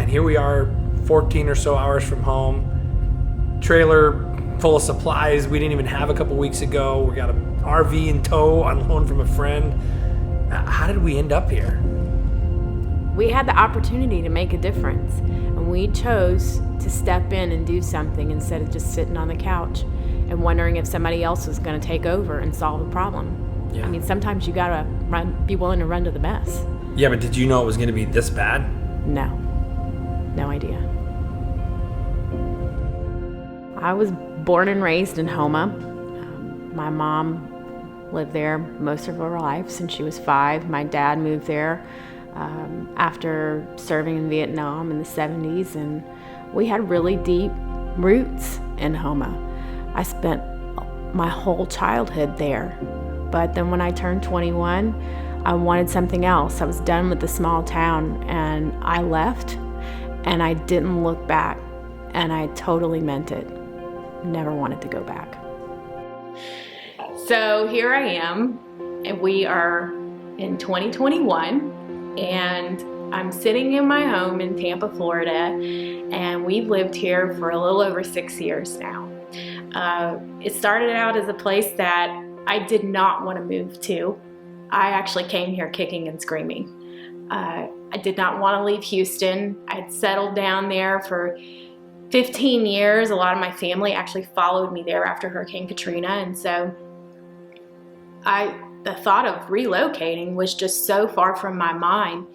man, here we are 14 or so hours from home, trailer full of supplies we didn't even have a couple weeks ago. We got an RV in tow on loan from a friend. How did we end up here? We had the opportunity to make a difference, and we chose to step in and do something instead of just sitting on the couch and wondering if somebody else was going to take over and solve the problem. Yeah. I mean, sometimes you gotta be willing to run to the mess. Yeah, but did you know it was going to be this bad? No idea. I was born and raised in Houma. My mom lived there most of her life since she was 5. My dad moved there after serving in Vietnam in the 70s, and we had really deep roots in Houma. I spent my whole childhood there, but then when I turned 21, I wanted something else. I was done with the small town, and I left, and I didn't look back, and I totally meant it. Never wanted to go back. So here I am, and we are in 2021, and I'm sitting in my home in Tampa, Florida, and we've lived here for a little over 6 years now. It started out as a place that I did not want to move to. I actually came here kicking and screaming. I did not want to leave Houston. I'd settled down there for 15 years. A lot of my family actually followed me there after Hurricane Katrina, and so the thought of relocating was just so far from my mind.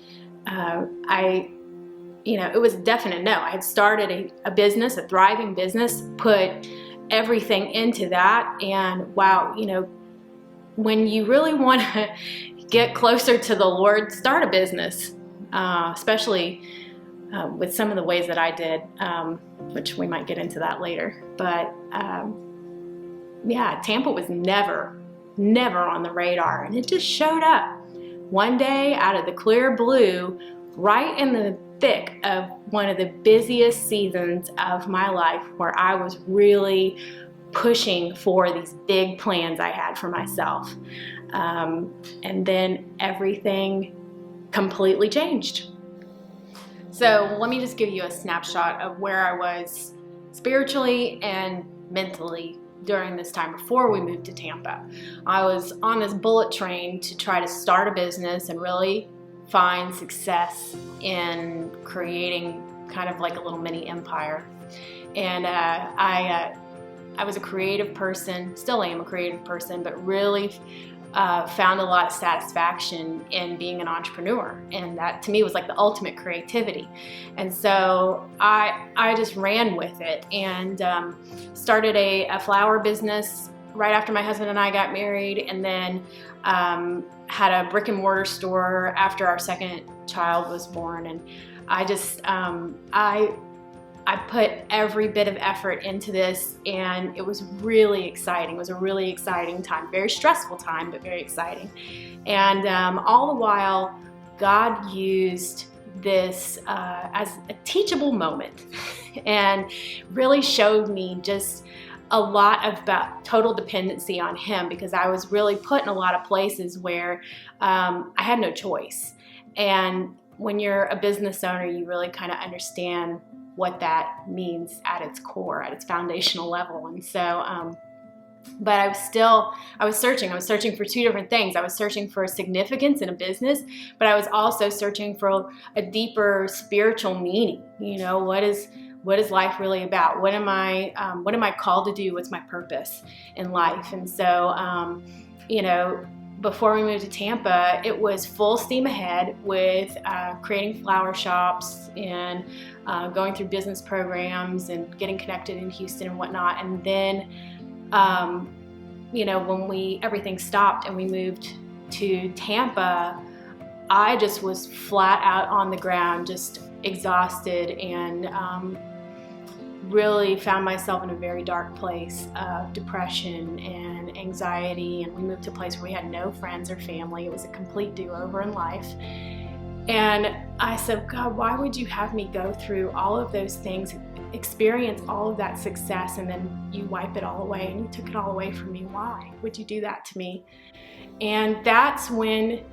It was a definite no. I had started a business, a thriving business, put everything into that, and wow, when you really want to get closer to the Lord, start a business, especially with some of the ways that I did, which we might get into that later. But Tampa was never on the radar, and it just showed up one day out of the clear blue, right in the thick of one of the busiest seasons of my life, where I was really pushing for these big plans I had for myself. And then everything completely changed. So let me just give you a snapshot of where I was spiritually and mentally during this time before we moved to Tampa. I was on this bullet train to try to start a business and really find success in creating kind of like a little mini empire. And I was a creative person, still am a creative person, but really found a lot of satisfaction in being an entrepreneur, and that to me was like the ultimate creativity. And so I just ran with it and started a flower business right after my husband and I got married, and then had a brick and mortar store after our second child was born. And I just I put every bit of effort into this, and it was really exciting. It was a really exciting time, very stressful time, but very exciting. And all the while, God used this as a teachable moment and really showed me just a lot about total dependency on Him, because I was really put in a lot of places where I had no choice. And when you're a business owner, you really kind of understand what that means at its core, at its foundational level. And so, but I was searching for two different things. I was searching for significance in a business, but I was also searching for a deeper spiritual meaning. What is life really about? What am I called to do? What's my purpose in life? And so, before we moved to Tampa, it was full steam ahead with creating flower shops and going through business programs and getting connected in Houston and whatnot. And then, when everything stopped and we moved to Tampa, I just was flat out on the ground, just exhausted, and really found myself in a very dark place of depression and anxiety. And we moved to a place where we had no friends or family. It was a complete do-over in life. And I said, God, why would you have me go through all of those things, experience all of that success, and then you wipe it all away, and you took it all away from me? Why would you do that to me? And that's when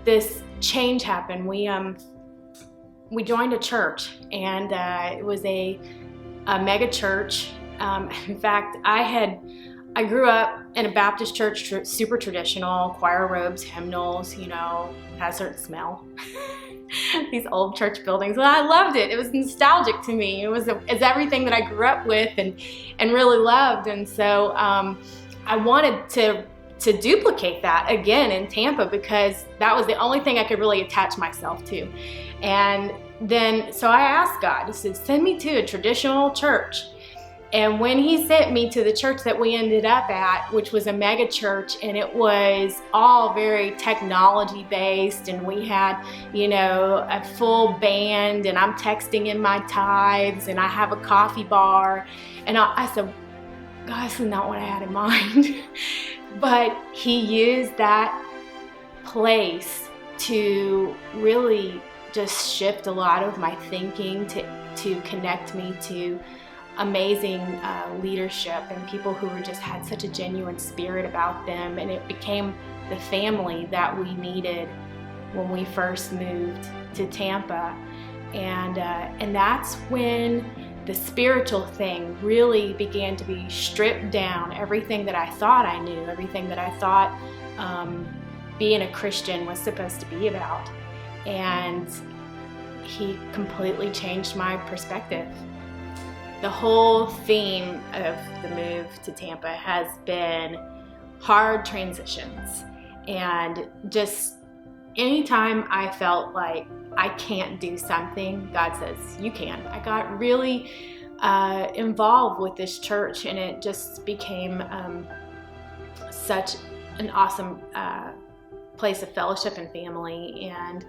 this change happened. we joined a church, and it was a mega church. In fact, I grew up in a Baptist church, super traditional, choir robes, hymnals, has a certain smell. These old church buildings. Well, I loved it. It was nostalgic to me. It's everything that I grew up with and really loved. And so I wanted to duplicate that again in Tampa, because that was the only thing I could really attach myself to. And then, so I asked God, he said, send me to a traditional church. And when he sent me to the church that we ended up at, which was a mega church, and it was all very technology based, and we had, a full band, and I'm texting in my tithes, and I have a coffee bar. And I said, God, this is not what I had in mind. But he used that place to really just shift a lot of my thinking, to connect me to amazing leadership and people who just had such a genuine spirit about them. And it became the family that we needed when we first moved to Tampa. And that's when the spiritual thing really began to be stripped down. Everything that I thought I knew, everything that I thought being a Christian was supposed to be about. And he completely changed my perspective. The whole theme of the move to Tampa has been hard transitions. And just anytime I felt like I can't do something, God says, you can. I got really involved with this church, and it just became such an awesome place of fellowship and family. And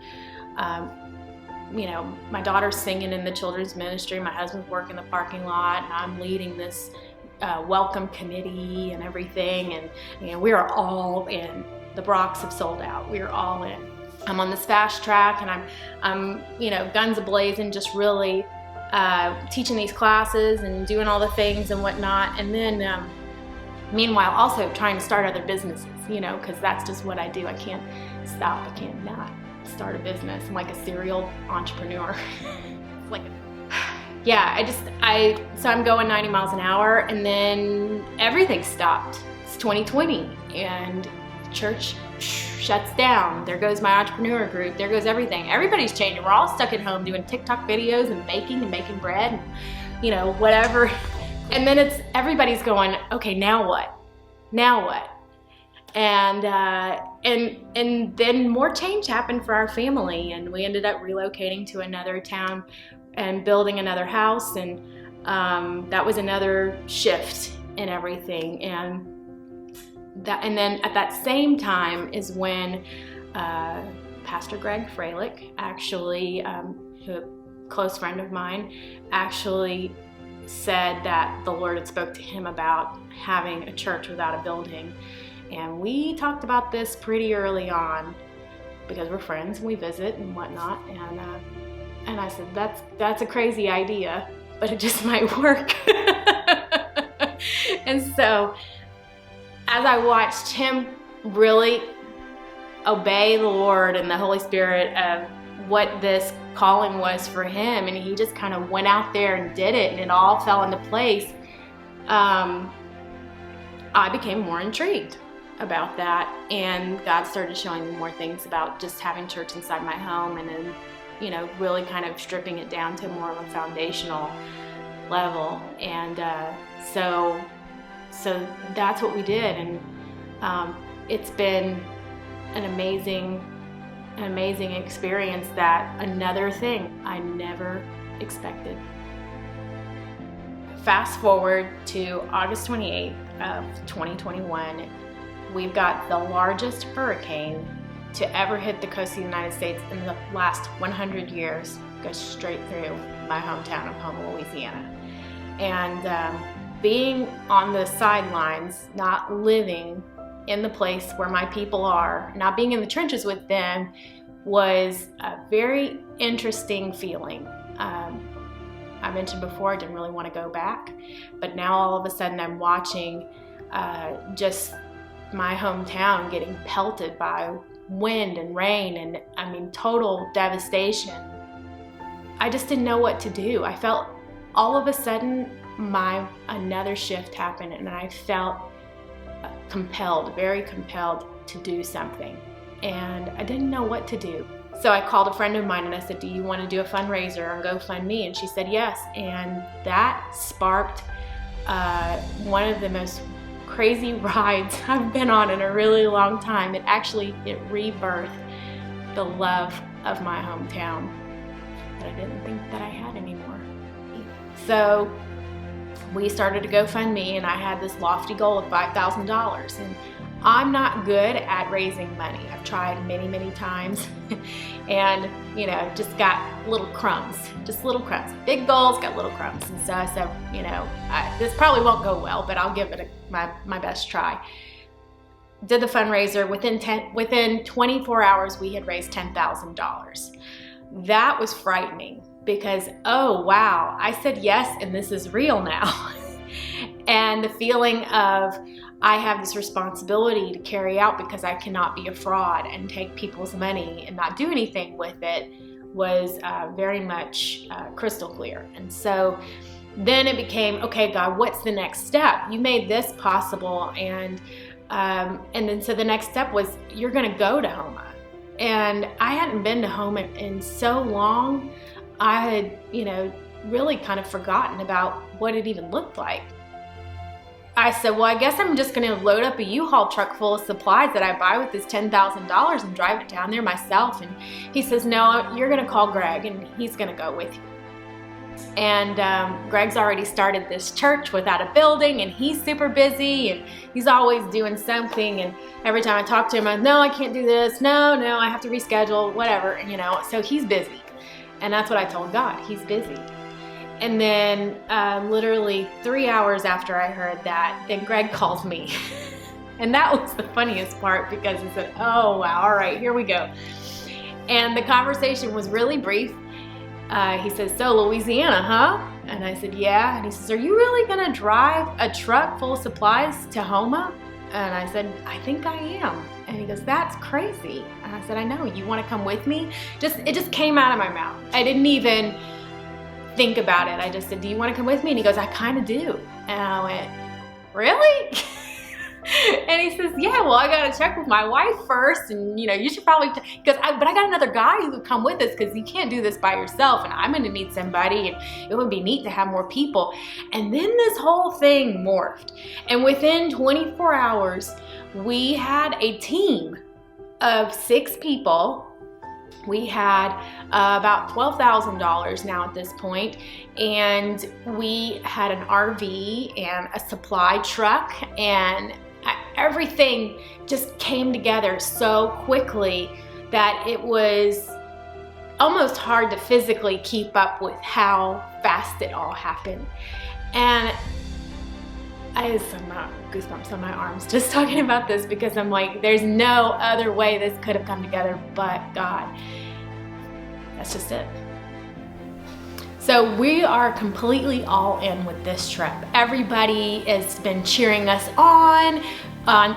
my daughter's singing in the children's ministry, my husband's working the parking lot, and I'm leading this welcome committee and everything, and we are all in. The Brocks have sold out. We are all in. I'm on this fast track, and I'm guns a-blazing, just really teaching these classes and doing all the things and whatnot. And then meanwhile also trying to start other businesses, because that's just what I do. I can't stop. I can't not start a business. I'm like a serial entrepreneur. So I'm going 90 miles an hour, and then everything stopped. It's 2020, and church shuts down. There goes my entrepreneur group. There goes everything. Everybody's changing. We're all stuck at home doing TikTok videos and making bread and, whatever. And then everybody's going, okay, now what? Now what? And then more change happened for our family, and we ended up relocating to another town and building another house, and that was another shift in everything. And then at that same time is when Pastor Greg Freilich, actually, a close friend of mine, actually said that the Lord had spoke to him about having a church without a building. And we talked about this pretty early on, because we're friends and we visit and whatnot. And I said, that's a crazy idea, but it just might work. And so as I watched him really obey the Lord and the Holy Spirit of what this calling was for him, and he just kind of went out there and did it, and it all fell into place, I became more intrigued about that. And God started showing me more things about just having church inside my home, and then, really kind of stripping it down to more of a foundational level. And so that's what we did. And it's been an amazing experience. That another thing I never expected. Fast forward to August 28th of 2021, we've got the largest hurricane to ever hit the coast of the United States in the last 100 years. Goes straight through my hometown of Houma, Louisiana. And being on the sidelines, not living in the place where my people are, not being in the trenches with them, was a very interesting feeling. I mentioned before I didn't really want to go back, but now all of a sudden I'm watching just my hometown getting pelted by wind and rain, and total devastation. I just didn't know what to do. I felt all of a sudden another shift happened, and I felt compelled, very compelled to do something. And I didn't know what to do. So I called a friend of mine and I said, do you want to do a fundraiser on GoFundMe? And she said yes. And that sparked one of the most crazy rides I've been on in a really long time. It rebirthed the love of my hometown that I didn't think that I had anymore. So we started a GoFundMe, and I had this lofty goal of $5,000. And I'm not good at raising money. I've tried many, many times and, just got little crumbs, Big goals got little crumbs. And so I said, this probably won't go well, but I'll give it my best try. Did the fundraiser. Within 24 hours, we had raised $10,000. That was frightening because, oh, wow, I said yes, and this is real now. And the feeling of, I have this responsibility to carry out because I cannot be a fraud and take people's money and not do anything with it was very much crystal clear. And so then it became, okay, God, what's the next step? You made this possible. And then so the next step was, you're going to go to Houma. And I hadn't been to Houma in so long. I had, really kind of forgotten about what it even looked like. I said, well, I guess I'm just going to load up a U-Haul truck full of supplies that I buy with this $10,000 and drive it down there myself. And he says, no, you're going to call Greg and he's going to go with you. And Greg's already started this church without a building, and he's super busy, and he's always doing something. And every time I talk to him, no, I can't do this. No, I have to reschedule, whatever, so he's busy. And that's what I told God, he's busy. And then literally 3 hours after I heard that, then Greg calls me. And that was the funniest part because he said, oh, wow, all right, here we go. And the conversation was really brief. He says, so Louisiana, huh? And I said, yeah. And he says, are you really gonna drive a truck full of supplies to Houma? And I said, I think I am. And he goes, that's crazy. And I said, I know, you wanna come with me? It just came out of my mouth. I didn't even think about it. I just said, do you wanna come with me? And he goes, I kinda do. And I went, really? And he says, yeah, well, I gotta check with my wife first, and you should probably, but I got another guy who would come with us because you can't do this by yourself, and I'm gonna meet somebody, and it would be neat to have more people. And then this whole thing morphed, and within 24 hours, we had a team of 6 people. We had about $12,000 now at this point, and we had an RV and a supply truck, and everything just came together so quickly that it was almost hard to physically keep up with how fast it all happened. And I have some goosebumps on my arms just talking about this because I'm like, there's no other way this could have come together but God. That's just it. So we are completely all in with this trip. Everybody has been cheering us on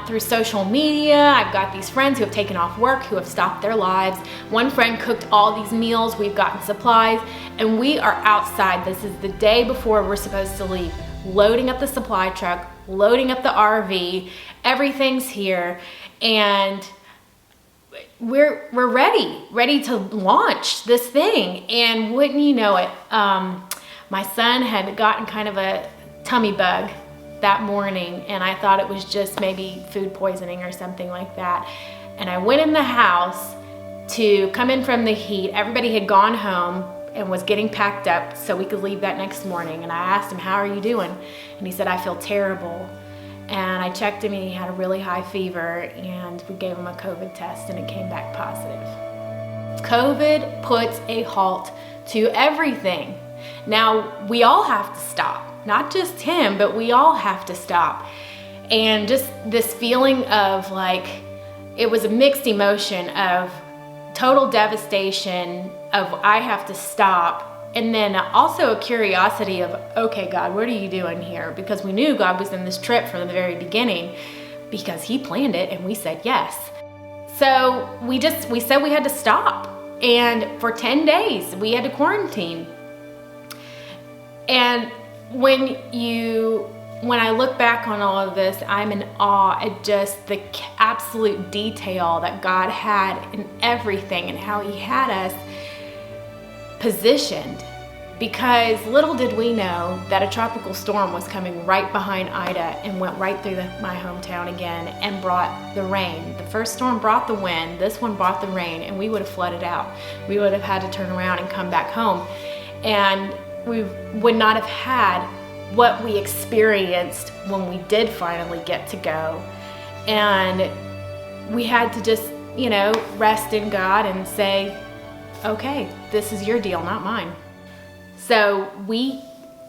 through social media. I've got these friends who have taken off work, who have stopped their lives. One friend cooked all these meals. We've gotten supplies, and we are outside. This is the day before we're supposed to leave, loading up the supply truck, loading up the RV. Everything's here, and we're ready to launch this thing. And wouldn't you know it, my son had gotten kind of a tummy bug that morning, and I thought it was just maybe food poisoning or something like that. And I went in the house to come in from the heat. Everybody had gone home and was getting packed up so we could leave that next morning. And I asked him, how are you doing? And he said, I feel terrible. And I checked him, and he had a really high fever, and we gave him a COVID test, and it came back positive. COVID puts a halt to everything. Now, we all have to stop. Not just him, but we all have to stop. And just this feeling of like, it was a mixed emotion of total devastation, of I have to stop, and then also a curiosity of, okay, God, what are you doing here? Because we knew God was in this trip from the very beginning because he planned it, and we said yes. So we said we had to stop. And for 10 days, we had to quarantine. And when I look back on all of this, I'm in awe at just the absolute detail that God had in everything and how He had us positioned. Because little did we know that a tropical storm was coming right behind Ida and went right through my hometown again and brought the rain. The first storm brought the wind, this one brought the rain, and we would have flooded out. We would have had to turn around and come back home. And we would not have had what we experienced when we did finally get to go. And we had to just, rest in God and say, okay, this is your deal, not mine. So we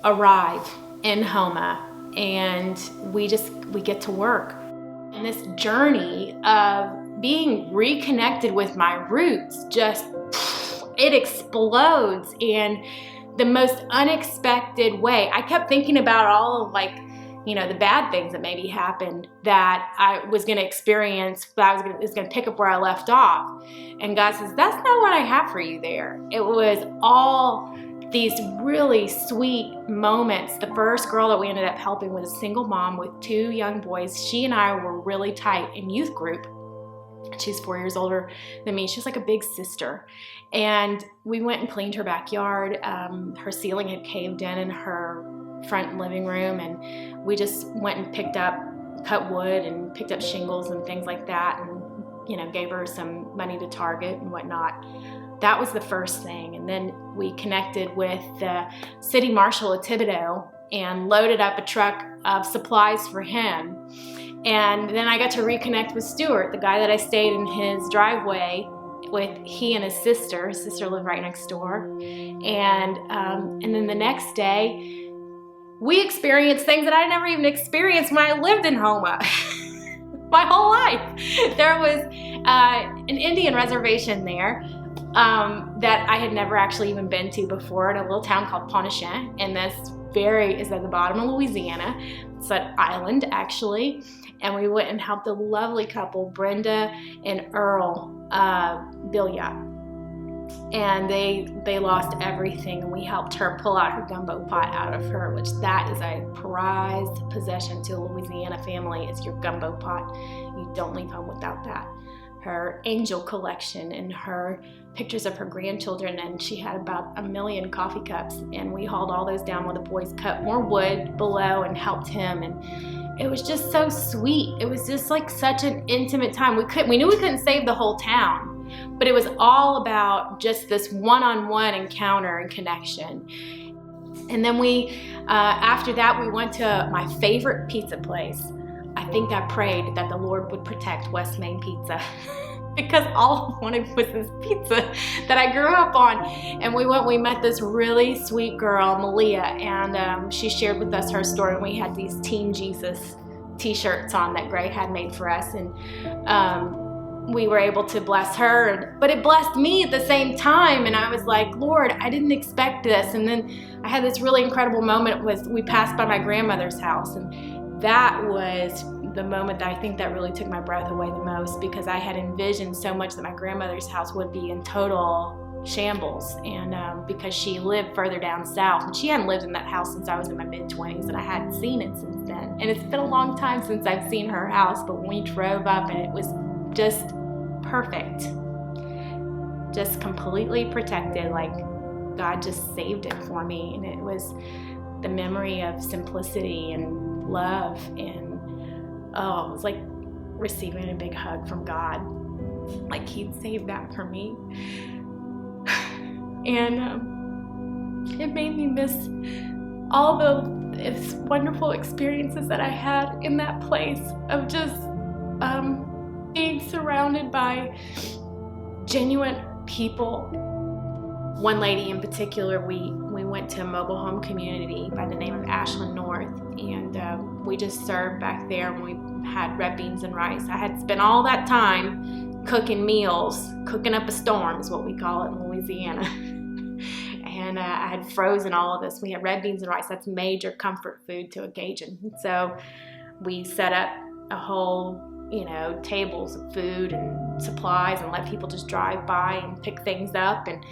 arrive in Houma and we get to work. And this journey of being reconnected with my roots, it explodes in the most unexpected way. I kept thinking about all of the bad things that maybe happened that I was going to experience, that I was going to pick up where I left off. And God says, that's not what I have for you there. It was all these really sweet moments. The first girl that we ended up helping was a single mom with 2 young boys. She and I were really tight in youth group. She's 4 years older than me. She's like a big sister. And we went and cleaned her backyard. Her ceiling had caved in her front living room, and we just went and cut wood and picked up shingles and things like that, and gave her some money to Target and whatnot. That was the first thing. And then we connected with the city marshal of Thibodeau and loaded up a truck of supplies for him. And then I got to reconnect with Stuart, the guy that I stayed in his driveway with. He and his sister lived right next door. And then the next day, we experienced things that I never even experienced when I lived in Houma. My whole life. There was an Indian reservation there that I had never actually even been to before, in a little town called Pontchartrain, and is at the bottom of Louisiana. It's an island, actually. And we went and helped a lovely couple, Brenda and Earl Billiot. And they lost everything, and we helped her pull out her gumbo pot out of her, which that is a prized possession to a Louisiana family, is your gumbo pot. You don't leave home without that. Her angel collection and her pictures of her grandchildren, and she had about 1 million coffee cups, and we hauled all those down while the boys cut more wood below and helped him. And it was just so sweet. It was just like such an intimate time. We knew we couldn't save the whole town, but it was all about just this one-on-one encounter and connection. And then after that, we went to my favorite pizza place. I think I prayed that the Lord would protect West Main Pizza because all I wanted was this pizza that I grew up on. And we met this really sweet girl, Malia, and she shared with us her story. And we had these Team Jesus t-shirts on that Gray had made for us. And we were able to bless her, but it blessed me at the same time. And I was like, Lord, I didn't expect this. And then I had this really incredible moment. We passed by my grandmother's house, and that was the moment that I think that really took my breath away the most, because I had envisioned so much that my grandmother's house would be in total shambles, and because she lived further down south, and she hadn't lived in that house since I was in my mid-20s, and I hadn't seen it since then. And it's been a long time since I've seen her house, but when we drove up, and it was just perfect, just completely protected, like God just saved it for me. And it was the memory of simplicity and love, and it was like receiving a big hug from God, like He'd saved that for me. And it made me miss all the wonderful experiences that I had in that place of just being surrounded by genuine people. One lady in particular, we went to a mobile home community by the name of Ashland North, and we just served back there, and we had red beans and rice. I had spent all that time cooking meals, cooking up a storm is what we call it in Louisiana. And I had frozen all of this. We had red beans and rice. That's major comfort food to a Cajun. So we set up a whole tables of food and supplies and let people just drive by and pick things up. And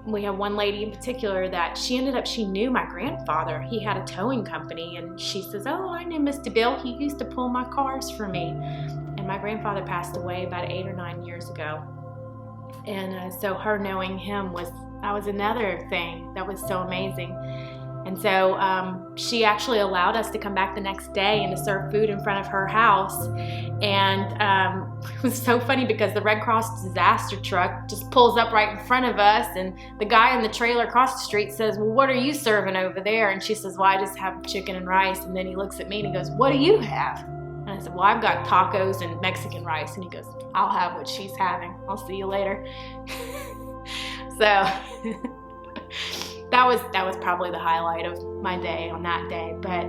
we have one lady in particular that she knew my grandfather. He had a towing company, and she says, "Oh, I knew Mr. Bill. He used to pull my cars for me." And my grandfather passed away about 8 or 9 years ago. And so her knowing him was another thing that was so amazing. And so she actually allowed us to come back the next day and to serve food in front of her house. And it was so funny because the Red Cross disaster truck just pulls up right in front of us, and the guy in the trailer across the street says, "Well, what are you serving over there?" And she says, "Well, I just have chicken and rice." And then he looks at me and he goes, "What do you have?" And I said, "Well, I've got tacos and Mexican rice." And he goes, "I'll have what she's having. I'll see you later." So that was probably the highlight of my day on that day. But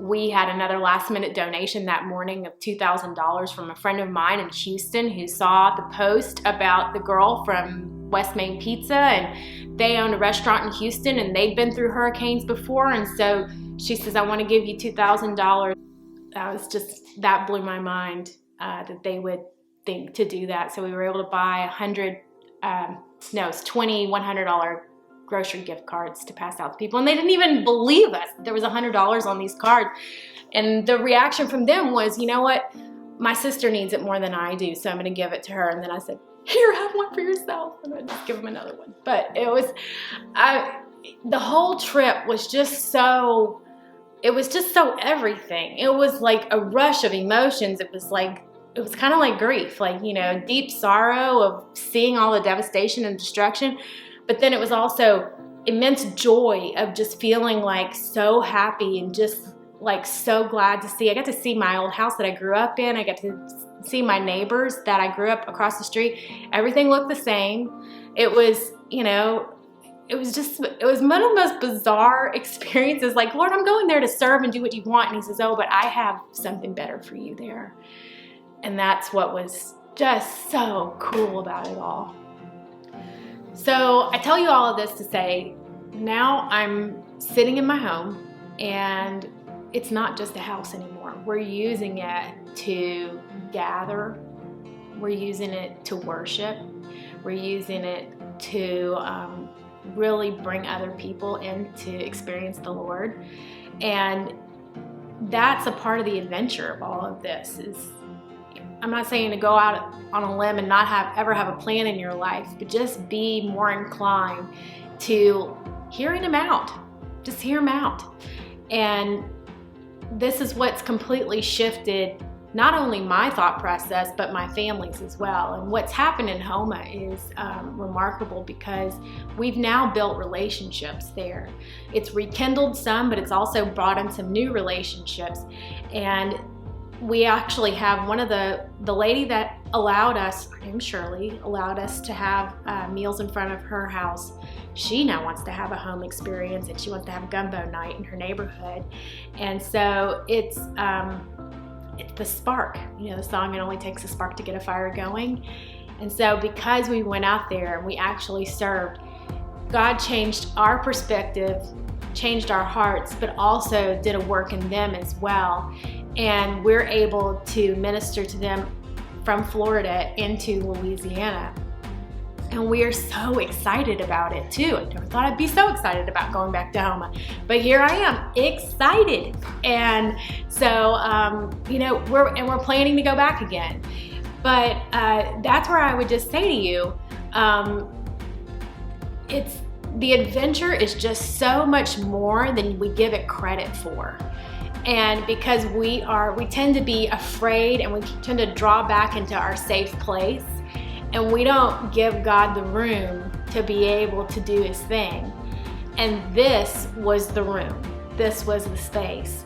we had another last minute donation that morning of $2,000 from a friend of mine in Houston who saw the post about the girl from West Main Pizza, and they owned a restaurant in Houston, and they'd been through hurricanes before. And so she says, "I want to give you $2,000. That blew my mind that they would think to do that. So we were able to buy 20 $100 grocery gift cards to pass out to people. And they didn't even believe us. There was $100 on these cards. And the reaction from them was, "You know what? My sister needs it more than I do, so I'm going to give it to her." And then I said, "Here, have one for yourself." And I just give them another one. But it was, the whole trip was just so, everything. It was like a rush of emotions. It was kind of like grief, deep sorrow of seeing all the devastation and destruction. But then it was also immense joy of just feeling like so happy and just like so glad to see. I got to see my old house that I grew up in. I got to see my neighbors that I grew up across the street. Everything looked the same. It was, it was one of the most bizarre experiences. Like, "Lord, I'm going there to serve and do what you want." And he says, "Oh, but I have something better for you there." And that's what was just so cool about it all. So I tell you all of this to say, now I'm sitting in my home, and it's not just a house anymore. We're using it to gather. We're using it to worship. We're using it to really bring other people in to experience the Lord. And that's a part of the adventure of all of this. I'm not saying to go out on a limb and not ever have a plan in your life, but just be more inclined to hearing Him out. Just hear Him out. And this is what's completely shifted not only my thought process, but my family's as well. And what's happened in Houma is remarkable because we've now built relationships there. It's rekindled some, but it's also brought in some new relationships. And we actually have one of the lady that allowed us, her name's Shirley, allowed us to have meals in front of her house. She now wants to have a home experience, and she wants to have a gumbo night in her neighborhood. And so it's the spark, the song, "It only takes a spark to get a fire going." And so because we went out there and we actually served, God changed our perspective, changed our hearts, but also did a work in them as well. And we're able to minister to them from Florida into Louisiana. And we are so excited about it too. I never thought I'd be so excited about going back to Houma, but here I am, excited. And so, we're planning to go back again. But that's where I would just say to you, the adventure is just so much more than we give it credit for. And because we tend to be afraid, and we tend to draw back into our safe place, and we don't give God the room to be able to do His thing. And this was the room. This was the space.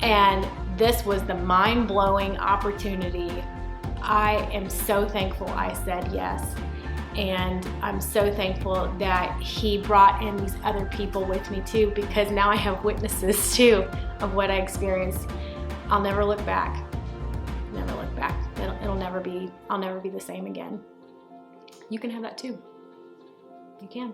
And this was the mind-blowing opportunity. I am so thankful I said yes. And I'm so thankful that He brought in these other people with me too, because now I have witnesses too of what I experienced. I'll never look back. Never look back. I'll never be the same again. You can have that too. You can.